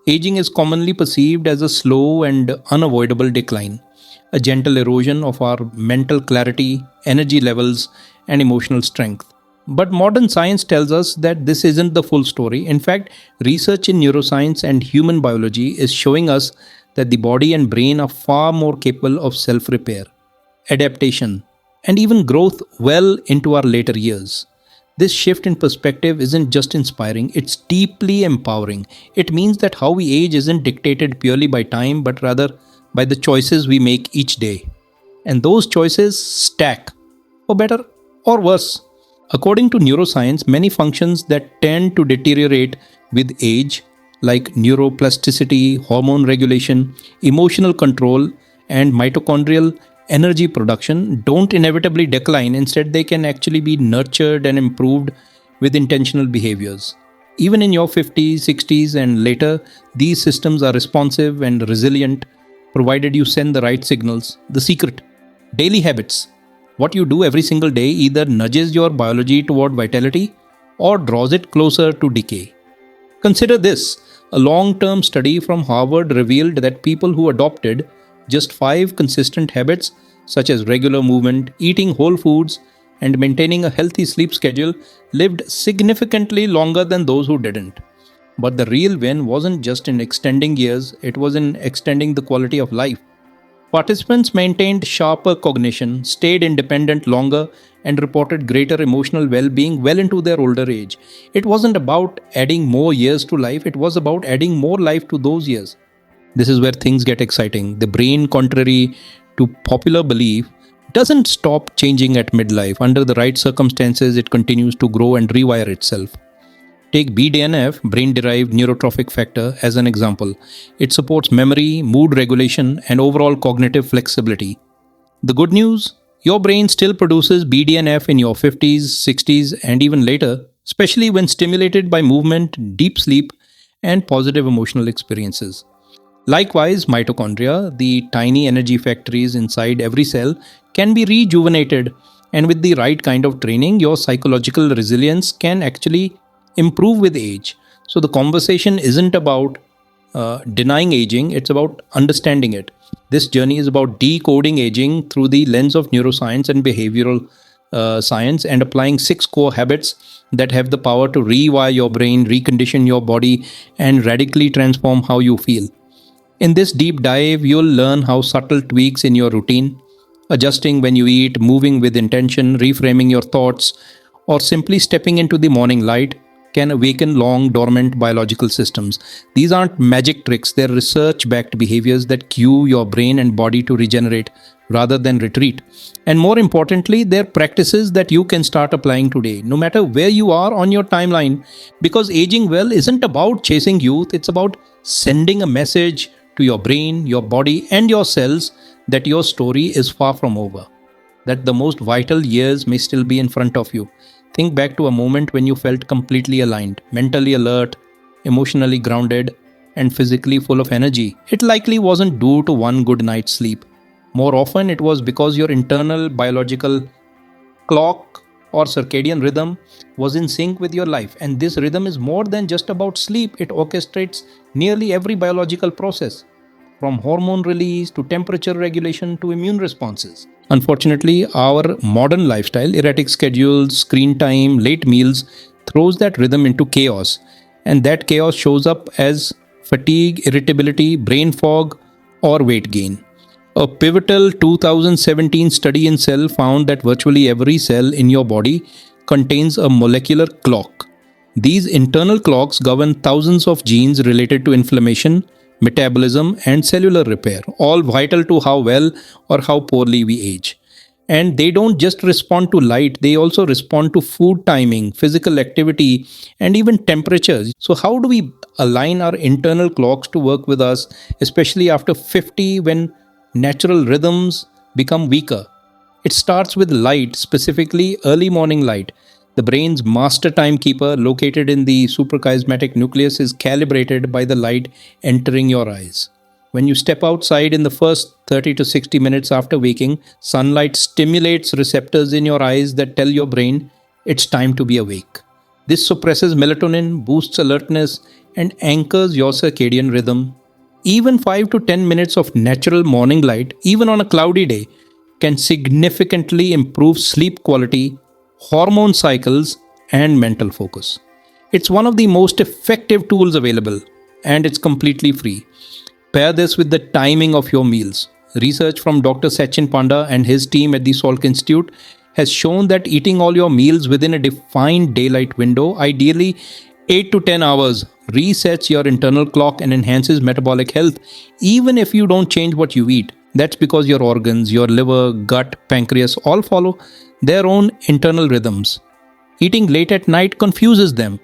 Aging is commonly perceived as a slow and unavoidable decline, a gentle erosion of our mental clarity, energy levels, and emotional strength. But modern science tells us that this isn't the full story. In fact, research in neuroscience and human biology is showing us that the body and brain are far more capable of self repair, adaptation, and even growth well into our later years. This shift in perspective isn't just inspiring, it's deeply empowering. It means that how we age isn't dictated purely by time, but rather by the choices we make each day. And those choices stack, for better or worse. According to neuroscience, many functions that tend to deteriorate with age, like neuroplasticity, hormone regulation, emotional control, and mitochondrial energy production, don't inevitably decline. Instead, they can actually be nurtured and improved with intentional behaviors. Even in your 50s, 60s, and later, these systems are responsive and resilient provided you send the right signals. The secret: daily habits. What you do every single day either nudges your biology toward vitality or draws it closer to decay. Consider this: a long term study from Harvard revealed that people who adopted just 5 consistent habits, such as regular movement, eating whole foods, and maintaining a healthy sleep schedule, lived significantly longer than those who didn't. But the real win wasn't just in extending years, it was in extending the quality of life. Participants maintained sharper cognition, stayed independent longer, and reported greater emotional well being well into their older age. It wasn't about adding more years to life, it was about adding more life to those years. This is where things get exciting. The brain, contrary to popular belief, doesn't stop changing at midlife. Under the right circumstances, it continues to grow and rewire itself. Take BDNF, brain derived neurotrophic factor, as an example. It supports memory, mood regulation, and overall cognitive flexibility. The good news: your brain still produces BDNF in your 50s, 60s, and even later, especially when stimulated by movement, deep sleep, and positive emotional experiences. Likewise, mitochondria, the tiny energy factories inside every cell, can be rejuvenated, and with the right kind of training, your psychological resilience can actually improve with age. So, the conversation isn't about denying aging, it's about understanding it. This journey is about decoding aging through the lens of neuroscience and behavioral science, and applying 6 core habits that have the power to rewire your brain, recondition your body, and radically transform how you feel. In this deep dive, you'll learn how subtle tweaks in your routine, adjusting when you eat, moving with intention, reframing your thoughts, or simply stepping into the morning light, can awaken long dormant biological systems. These aren't magic tricks, they're research backed behaviors that cue your brain and body to regenerate rather than retreat. And more importantly, they're practices that you can start applying today, no matter where you are on your timeline. Because aging well isn't about chasing youth, it's about sending a message to your brain, your body, and your cells that your story is far from over, that the most vital years may still be in front of you. Think back to a moment when you felt completely aligned, mentally alert, emotionally grounded, and physically full of energy. It likely wasn't due to one good night's sleep. More often, it was because your internal biological clock or circadian rhythm was in sync with your life. And this rhythm is more than just about sleep, it orchestrates nearly every biological process, from hormone release to temperature regulation to immune responses. Unfortunately, our modern lifestyle, erratic schedules, screen time, late meals, throws that rhythm into chaos. And that chaos shows up as fatigue, irritability, brain fog, or weight gain. A pivotal 2017 study in Cell found that virtually every cell in your body contains a molecular clock. These internal clocks govern thousands of genes related to inflammation, metabolism, and cellular repair, all vital to how well or how poorly we age. And they don't just respond to light, they also respond to food timing, physical activity, and even temperatures. So, how do we align our internal clocks to work with us, especially after 50 when natural rhythms become weaker? It starts with light, specifically early morning light. The brain's master timekeeper, located in the suprachiasmatic nucleus, is calibrated by the light entering your eyes. When you step outside in the first 30 to 60 minutes after waking, sunlight stimulates receptors in your eyes that tell your brain it's time to be awake. This suppresses melatonin, boosts alertness, and anchors your circadian rhythm. Even 5 to 10 minutes of natural morning light, even on a cloudy day, can significantly improve sleep quality, hormone cycles, and mental focus. It's one of the most effective tools available, and it's completely free. Pair this with the timing of your meals. Research from Dr. Sachin Panda and his team at the Salk Institute has shown that eating all your meals within a defined daylight window, ideally 8 to 10 hours, resets your internal clock and enhances metabolic health, even if you don't change what you eat. That's because your organs, your liver, gut, pancreas all follow their own internal rhythms. Eating late at night confuses them.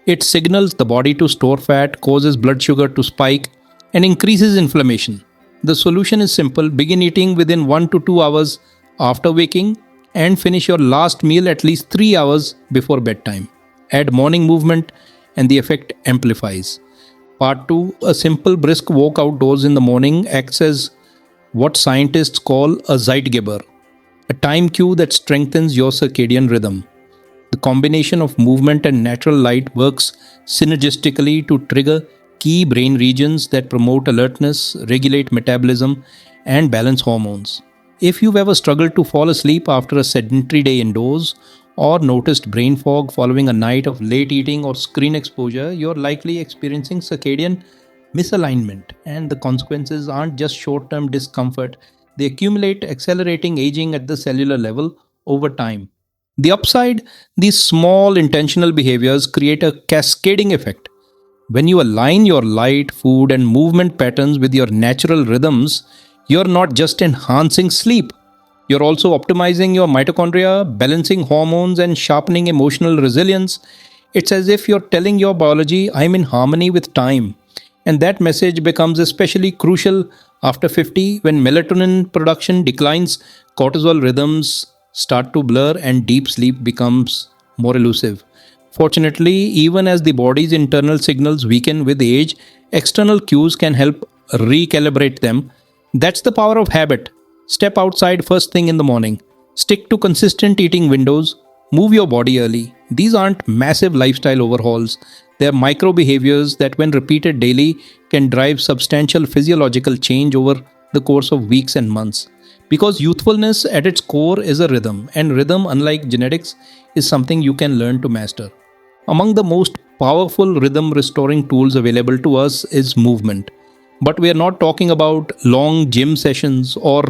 It signals the body to store fat, causes blood sugar to spike, and increases inflammation. The solution is simple: begin eating within 1 to 2 hours after waking and finish your last meal at least 3 hours before bedtime. Add morning movement, and the effect amplifies. Part 2: a simple brisk walk outdoors in the morning acts as what scientists call a Zeitgeber, a time cue that strengthens your circadian rhythm. The combination of movement and natural light works synergistically to trigger key brain regions that promote alertness, regulate metabolism, and balance hormones. If you've ever struggled to fall asleep after a sedentary day indoors, or noticed brain fog following a night of late eating or screen exposure, you're likely experiencing circadian misalignment, and the consequences aren't just short term discomfort, they accumulate, accelerating aging at the cellular level over time. The upside: these small intentional behaviors create a cascading effect. When you align your light, food, and movement patterns with your natural rhythms, you're not just enhancing sleep, you're also optimizing your mitochondria, balancing hormones, and sharpening emotional resilience. It's as if you're telling your biology, I'm in harmony with time. And that message becomes especially crucial after 50, when melatonin production declines, cortisol rhythms start to blur, and deep sleep becomes more elusive. Fortunately, even as the body's internal signals weaken with age, external cues can help recalibrate them. That's the power of habit. Step outside first thing in the morning. Stick to consistent eating windows. Move your body early. These aren't massive lifestyle overhauls. They're micro behaviors that, when repeated daily, can drive substantial physiological change over the course of weeks and months. Because youthfulness at its core is a rhythm, and rhythm, unlike genetics, is something you can learn to master. Among the most powerful rhythm restoring tools available to us is movement. But we are not talking about long gym sessions or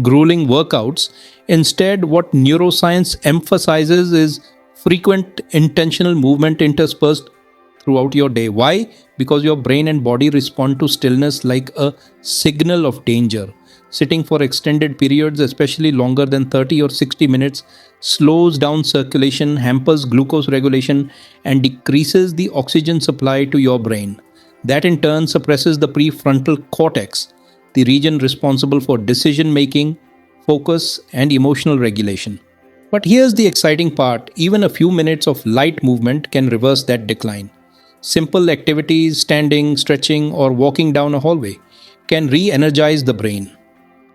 grueling workouts. Instead, what neuroscience emphasizes is frequent intentional movement interspersed throughout your day. Why? Because your brain and body respond to stillness like a signal of danger. Sitting for extended periods, especially longer than 30 or 60 minutes, slows down circulation, hampers glucose regulation, and decreases the oxygen supply to your brain. That in turn suppresses the prefrontal cortex, the region responsible for decision making, focus, and emotional regulation. But here's the exciting part: even a few minutes of light movement can reverse that decline. Simple activities, standing, stretching, or walking down a hallway, can re energize the brain.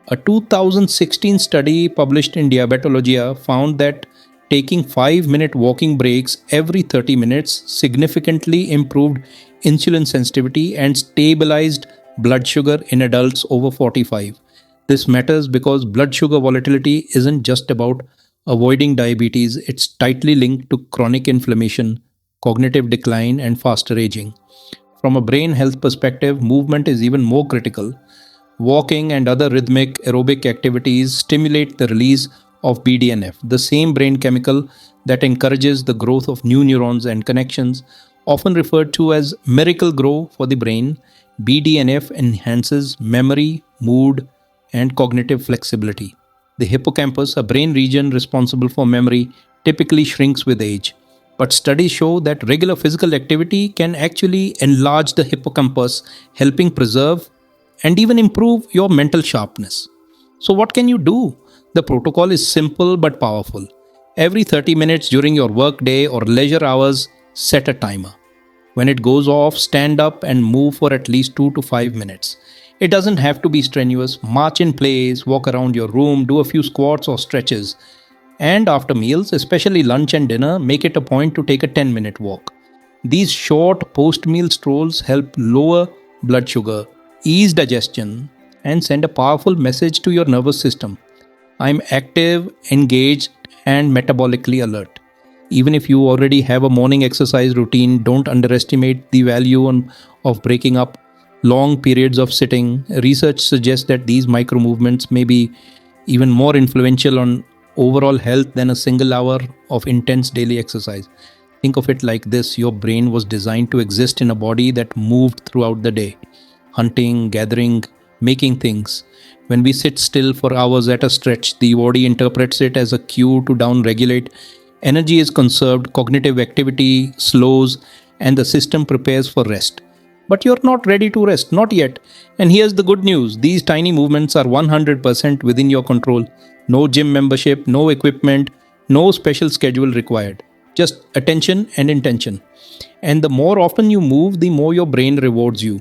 A 2016 study published in Diabetologia found that taking 5-minute walking breaks every 30 minutes significantly improved insulin sensitivity and stabilized blood sugar in adults over 45. This matters because blood sugar volatility isn't just about avoiding diabetes, it's tightly linked to chronic inflammation, cognitive decline, and faster aging. From a brain health perspective, movement is even more critical. Walking and other rhythmic aerobic activities stimulate the release of BDNF, the same brain chemical that encourages the growth of new neurons and connections. Often referred to as miracle grow for the brain, BDNF enhances memory, mood, and cognitive flexibility. The hippocampus, a brain region responsible for memory, typically shrinks with age. But studies show that regular physical activity can actually enlarge the hippocampus, helping preserve and even improve your mental sharpness. So, what can you do? The protocol is simple but powerful. Every 30 minutes during your workday or leisure hours, set a timer. When it goes off, stand up and move for at least 2 to 5 minutes. It doesn't have to be strenuous. March in place, walk around your room, do a few squats or stretches. And after meals, especially lunch and dinner, make it a point to take a 10-minute walk. These short post meal strolls help lower blood sugar, ease digestion, and send a powerful message to your nervous system. I'm active, engaged, and metabolically alert. Even if you already have a morning exercise routine, don't underestimate the value of breaking up long periods of sitting. Research suggests that these micro movements may be even more influential on overall health than a single hour of intense daily exercise. Think of it like this: your brain was designed to exist in a body that moved throughout the day, hunting, gathering, making things. When we sit still for hours at a stretch, the body interprets it as a cue to down regulate. Energy is conserved, cognitive activity slows, and the system prepares for rest. But you're not ready to rest, not yet. And here's the good news: these tiny movements are 100% within your control. No gym membership, no equipment, no special schedule required. Just attention and intention. And the more often you move, the more your brain rewards you.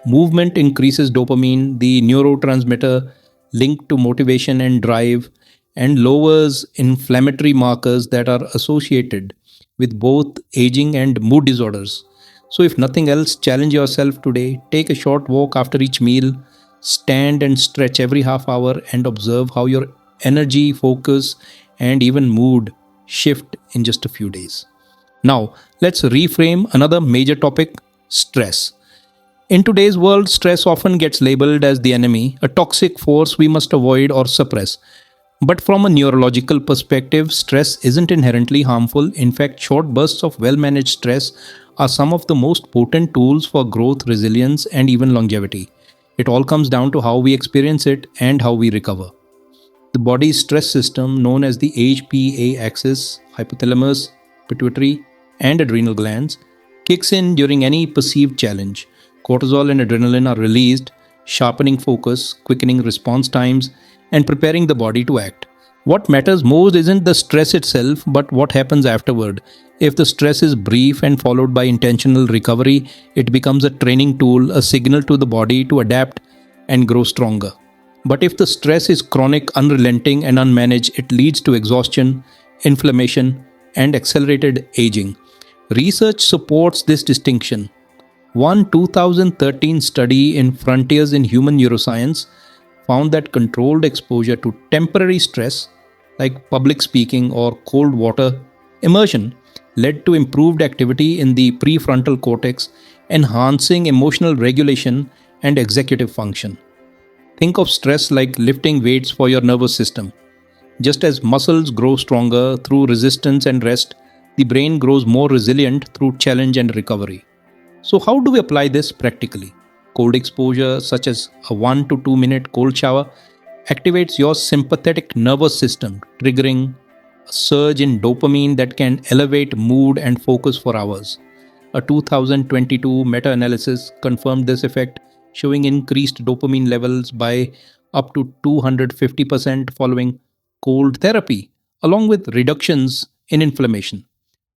Movement increases dopamine, the neurotransmitter linked to motivation and drive, and lowers inflammatory markers that are associated with both aging and mood disorders. So, if nothing else, challenge yourself today. Take a short walk after each meal, stand and stretch every half hour, and observe how your energy, focus, and even mood shift in just a few days. Now, let's reframe another major topic: stress. In today's world, stress often gets labeled as the enemy, a toxic force we must avoid or suppress. But from a neurological perspective, stress isn't inherently harmful. In fact, short bursts of well managed stress are some of the most potent tools for growth, resilience, and even longevity. It all comes down to how we experience it and how we recover. The body's stress system, known as the HPA axis, hypothalamus, pituitary, and adrenal glands, kicks in during any perceived challenge. Cortisol and adrenaline are released, sharpening focus, quickening response times, and preparing the body to act. What matters most isn't the stress itself, but what happens afterward. If the stress is brief and followed by intentional recovery, it becomes a training tool, a signal to the body to adapt and grow stronger. But if the stress is chronic, unrelenting, and unmanaged, it leads to exhaustion, inflammation, and accelerated aging. Research supports this distinction. One 2013 study in Frontiers in Human Neuroscience found that controlled exposure to temporary stress, like public speaking or cold water immersion, led to improved activity in the prefrontal cortex, enhancing emotional regulation and executive function. Think of stress like lifting weights for your nervous system. Just as muscles grow stronger through resistance and rest, the brain grows more resilient through challenge and recovery. So, how do we apply this practically? Cold exposure, such as a 1 to 2 minute cold shower, activates your sympathetic nervous system, triggering a surge in dopamine that can elevate mood and focus for hours. A 2022 meta analysis confirmed this effect, showing increased dopamine levels by up to 250% following cold therapy, along with reductions in inflammation.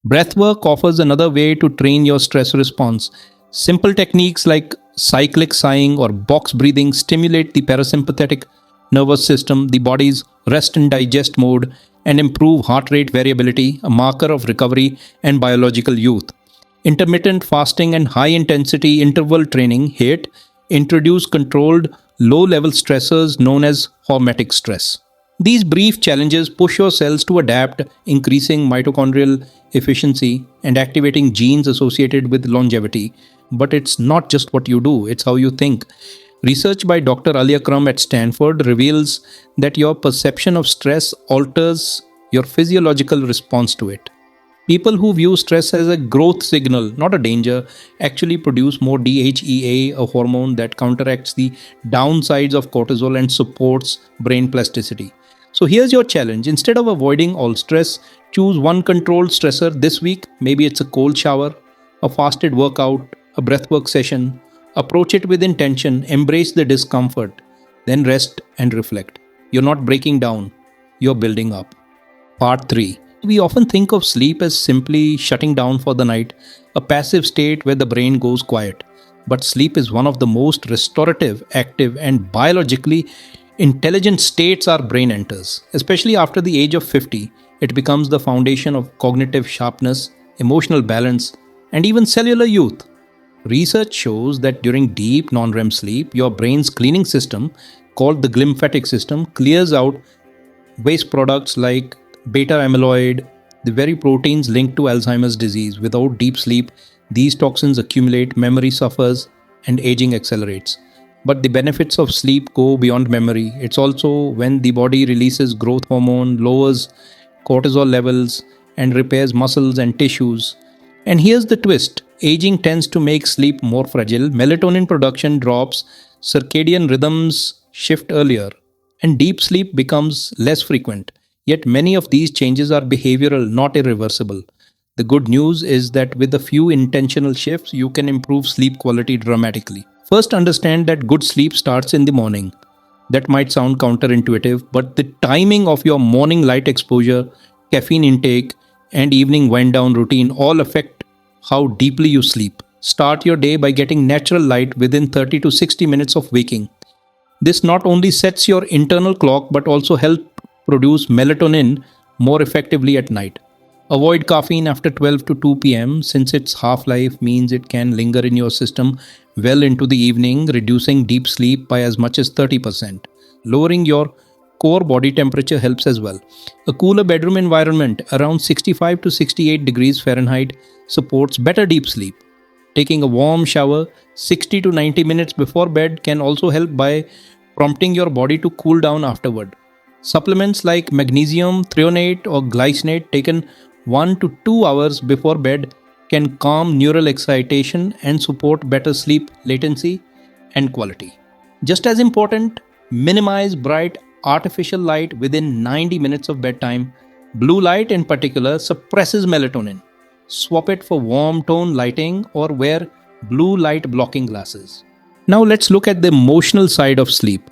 Breathwork offers another way to train your stress response. Simple techniques like cyclic sighing or box breathing stimulate the parasympathetic nervous system, the body's rest and digest mode, and improve heart rate variability, a marker of recovery and biological youth. Intermittent fasting and high intensity interval training HIIT introduce controlled low level stressors known as hormetic stress. These brief challenges push your cells to adapt, increasing mitochondrial efficiency and activating genes associated with longevity. But it's not just what you do, it's how you think. Research by Dr. Ali Akram at Stanford reveals that your perception of stress alters your physiological response to it. People who view stress as a growth signal, not a danger, actually produce more DHEA, a hormone that counteracts the downsides of cortisol and supports brain plasticity. So here's your challenge. Instead of avoiding all stress, choose one controlled stressor this week. Maybe it's a cold shower, a fasted workout, a breathwork session. Approach it with intention, embrace the discomfort, then rest and reflect. You're not breaking down, you're building up. Part 3. We often think of sleep as simply shutting down for the night, a passive state where the brain goes quiet. But sleep is one of the most restorative, active, and biologically intelligent states our brain enters. Especially after the age of 50, it becomes the foundation of cognitive sharpness, emotional balance, and mental clarity. Sleep is essential for both mental and physical well being. Without it, the brain can and even cellular youth. Research shows that during deep non-REM sleep, your brain's cleaning system, called the glymphatic system, clears out waste products like beta amyloid, the very proteins linked to Alzheimer's disease. Without deep sleep, these toxins accumulate, memory suffers, and aging accelerates. But the benefits of sleep go beyond memory. It's also when the body releases growth hormone, lowers cortisol levels, and repairs muscles and tissues. And here's the twist: aging tends to make sleep more fragile, melatonin production drops, circadian rhythms shift earlier, and deep sleep becomes less frequent. Yet many of these changes are behavioral, not irreversible. The good news is that with a few intentional shifts, you can improve sleep quality dramatically. First, understand that good sleep starts in the morning. That might sound counterintuitive, but the timing of your morning light exposure, caffeine intake, and evening wind down routine all affect how deeply you sleep. Start your day by getting natural light within 30 to 60 minutes of waking. This not only sets your internal clock but also helps produce melatonin more effectively at night. Avoid caffeine after 12 to 2 pm since its half life means it can linger in your system well into the evening, reducing deep sleep by as much as 30%. Lowering your core body temperature helps as well. A cooler bedroom environment around 65 to 68 degrees Fahrenheit supports better deep sleep. Taking a warm shower 60 to 90 minutes before bed can also help by prompting your body to cool down afterward. Supplements like magnesium threonate or glycinate taken 1 to 2 hours before bed can calm neural excitation and support better sleep latency and quality. Just as important, minimize bright artificial light within 90 minutes of bedtime. Blue light in particular suppresses melatonin. Swap it for warm tone lighting or wear blue light blocking glasses. Now let's look at the emotional side of sleep.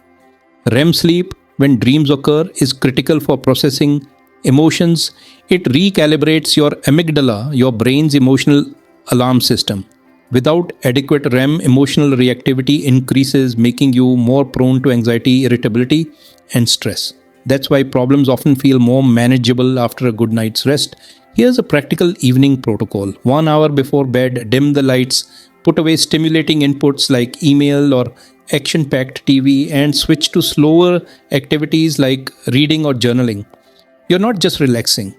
REM sleep, when dreams occur, is critical for processing emotions. It recalibrates your amygdala, your brain's emotional alarm system. Without adequate REM, emotional reactivity increases, making you more prone to anxiety, irritability, and stress. That's why problems often feel more manageable after a good night's rest. Here's a practical evening protocol. 1 hour before bed, dim the lights, put away stimulating inputs like email or action packed TV, and switch to slower activities like reading or journaling. You're not just relaxing,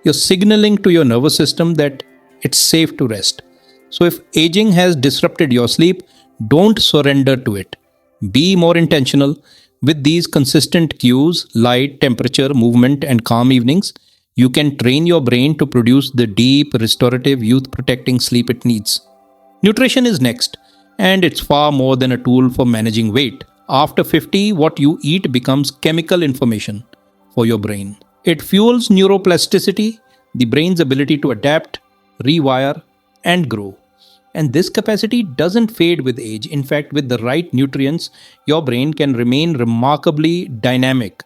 you're signaling to your nervous system that it's safe to rest. So, if aging has disrupted your sleep, don't surrender to it. Be more intentional. With these consistent cues, light, temperature, movement, and calm evenings, you can train your brain to produce the deep, restorative, youth protecting sleep it needs. Nutrition is next, and it's far more than a tool for managing weight. After 50, what you eat becomes chemical information for your brain. It fuels neuroplasticity, the brain's ability to adapt, rewire, and grow. And this capacity doesn't fade with age. In fact, with the right nutrients, your brain can remain remarkably dynamic.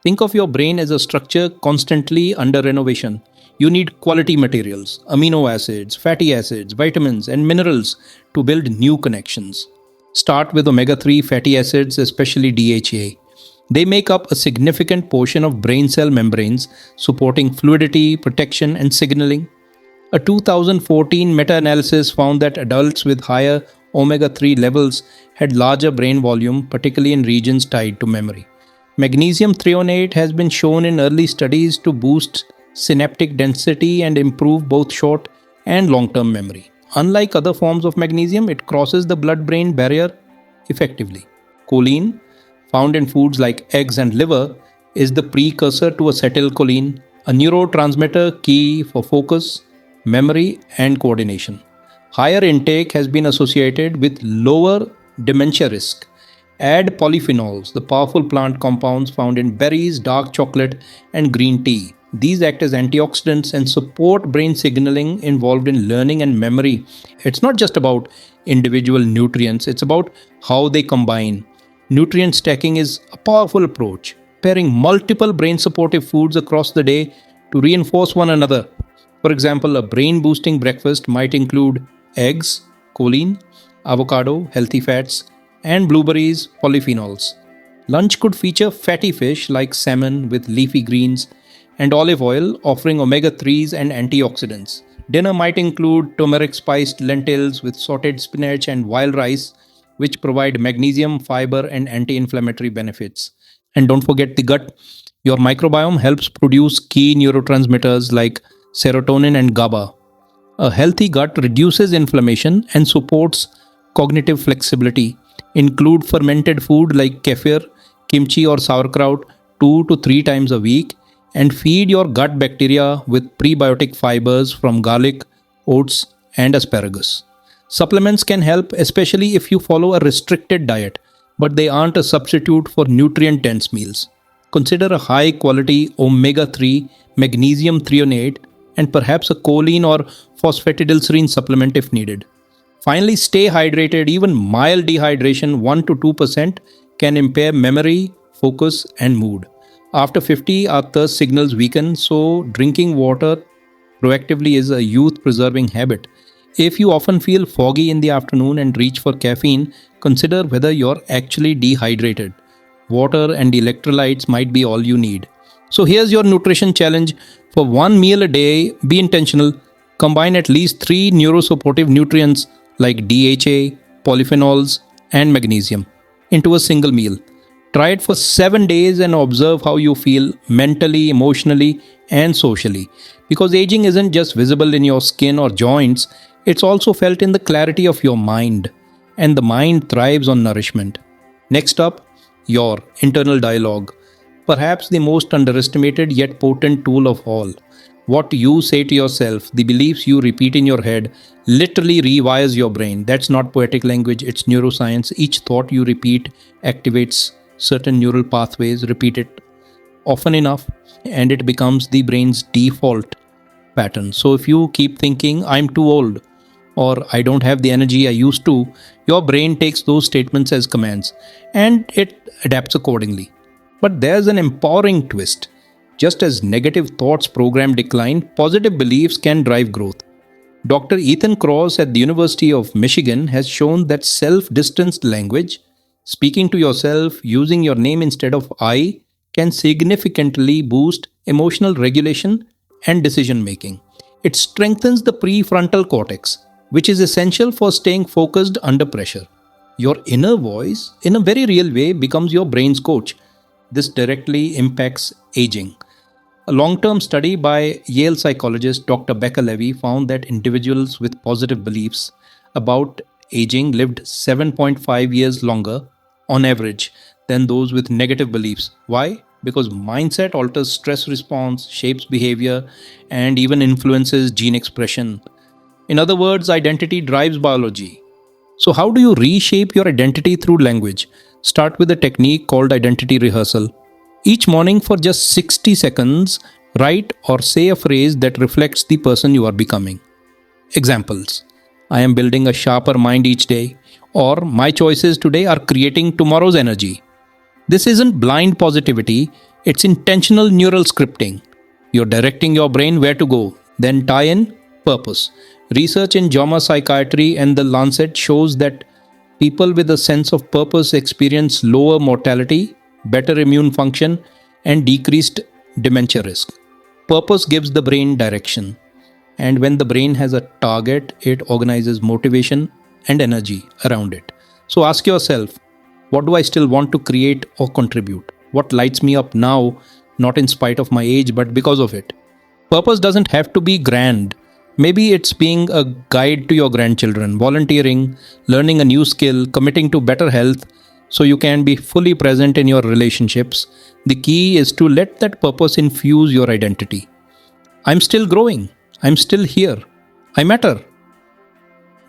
Think of your brain as a structure constantly under renovation. You need quality materials, amino acids, fatty acids, vitamins, and minerals to build new connections. Start with omega 3 fatty acids, especially DHA. They make up a significant portion of brain cell membranes, supporting fluidity, protection, and signaling. A 2014 meta analysis found that adults with higher omega 3 levels had larger brain volume, particularly in regions tied to memory. Magnesium threonate has been shown in early studies to boost synaptic density and improve both short and long term memory. Unlike other forms of magnesium, it crosses the blood brain barrier effectively. Choline, found in foods like eggs and liver, is the precursor to acetylcholine, a neurotransmitter key for focus, memory, and coordination. Higher intake has been associated with lower dementia risk. Add polyphenols, the powerful plant compounds found in berries, dark chocolate, and green tea. These act as antioxidants and support brain signaling involved in learning and memory. It's not just about individual nutrients, it's about how they combine. Nutrient stacking is a powerful approach, pairing multiple brain supportive foods across the day to reinforce one another. For example, a brain boosting breakfast might include eggs, choline, avocado, healthy fats, and blueberries, polyphenols. Lunch could feature fatty fish like salmon with leafy greens and olive oil offering omega 3s and antioxidants. Dinner might include turmeric spiced lentils with sauteed spinach and wild rice, which provide magnesium, fiber, and anti inflammatory benefits. And don't forget the gut. Your microbiome helps produce key neurotransmitters like serotonin and GABA. A healthy gut reduces inflammation and supports cognitive flexibility. Include fermented food like kefir, kimchi, or sauerkraut 2 to 3 times a week, and feed your gut bacteria with prebiotic fibers from garlic, oats, and asparagus. Supplements can help, especially if you follow a restricted diet, but they aren't a substitute for nutrient dense meals. Consider a high quality omega 3 magnesium threonate and perhaps a choline or phosphatidylserine supplement if needed. Finally, stay hydrated. Even mild dehydration 1 to 2% can impair memory, focus, and mood. After 50, our thirst signals weaken, so drinking water proactively is a youth preserving habit. If you often feel foggy in the afternoon and reach for caffeine, consider whether you're actually dehydrated. Water and electrolytes might be all you need. So here's your nutrition challenge. For one meal a day, be intentional. Combine at least three neurosupportive nutrients like DHA, polyphenols, and magnesium into a single meal. Try it for 7 days and observe how you feel mentally, emotionally, and socially. Because aging isn't just visible in your skin or joints, it's also felt in the clarity of your mind. And the mind thrives on nourishment. Next up, your internal dialogue. Perhaps the most underestimated yet potent tool of all. What you say to yourself, the beliefs you repeat in your head, literally rewires your brain. That's not poetic language, it's neuroscience. Each thought you repeat activates certain neural pathways. Repeat it often enough, and it becomes the brain's default pattern. So if you keep thinking, I'm too old, or I don't have the energy I used to, your brain takes those statements as commands and it adapts accordingly. But there's an empowering twist. Just as negative thoughts program decline, positive beliefs can drive growth. Dr. Ethan Cross at the University of Michigan has shown that self distanced language, speaking to yourself using your name instead of I, can significantly boost emotional regulation and decision making. It strengthens the prefrontal cortex, which is essential for staying focused under pressure. Your inner voice, in a very real way, becomes your brain's coach. This directly impacts aging. A long term study by Yale psychologist Dr. Becca Levy found that individuals with positive beliefs about aging lived 7.5 years longer on average than those with negative beliefs. Why? Because mindset alters stress response, shapes behavior, and even influences gene expression. In other words, identity drives biology. So, how do you reshape your identity through language? Start with a technique called identity rehearsal. Each morning, for just 60 seconds, write or say a phrase that reflects the person you are becoming. Examples: I am building a sharper mind each day, or my choices today are creating tomorrow's energy. This isn't blind positivity, it's intentional neural scripting. You're directing your brain where to go, then tie in purpose. Research in JAMA Psychiatry and the Lancet shows that people with a sense of purpose experience lower mortality, better immune function, and decreased dementia risk. Purpose gives the brain direction, and when the brain has a target, it organizes motivation and energy around it. So ask yourself, what do I still want to create or contribute? What lights me up now, not in spite of my age, but because of it? Purpose doesn't have to be grand. Maybe it's being a guide to your grandchildren, volunteering, learning a new skill, committing to better health so you can be fully present in your relationships. The key is to let that purpose infuse your identity. I'm still growing. I'm still here. I matter.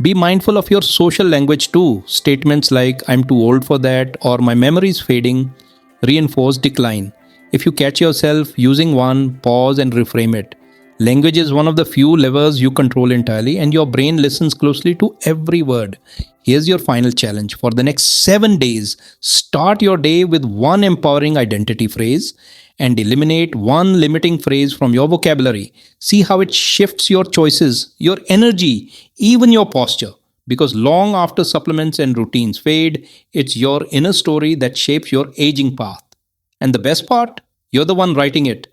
Be mindful of your social language too. Statements like, I'm too old for that, or my memory is fading, reinforce decline. If you catch yourself using one, pause and reframe it. Language is one of the few levers you control entirely, and your brain listens closely to every word. Here's your final challenge. For the next 7 days, start your day with one empowering identity phrase and eliminate one limiting phrase from your vocabulary. See how it shifts your choices, your energy, even your posture. Because long after supplements and routines fade, it's your inner story that shapes your aging path. And the best part, you're the one writing it.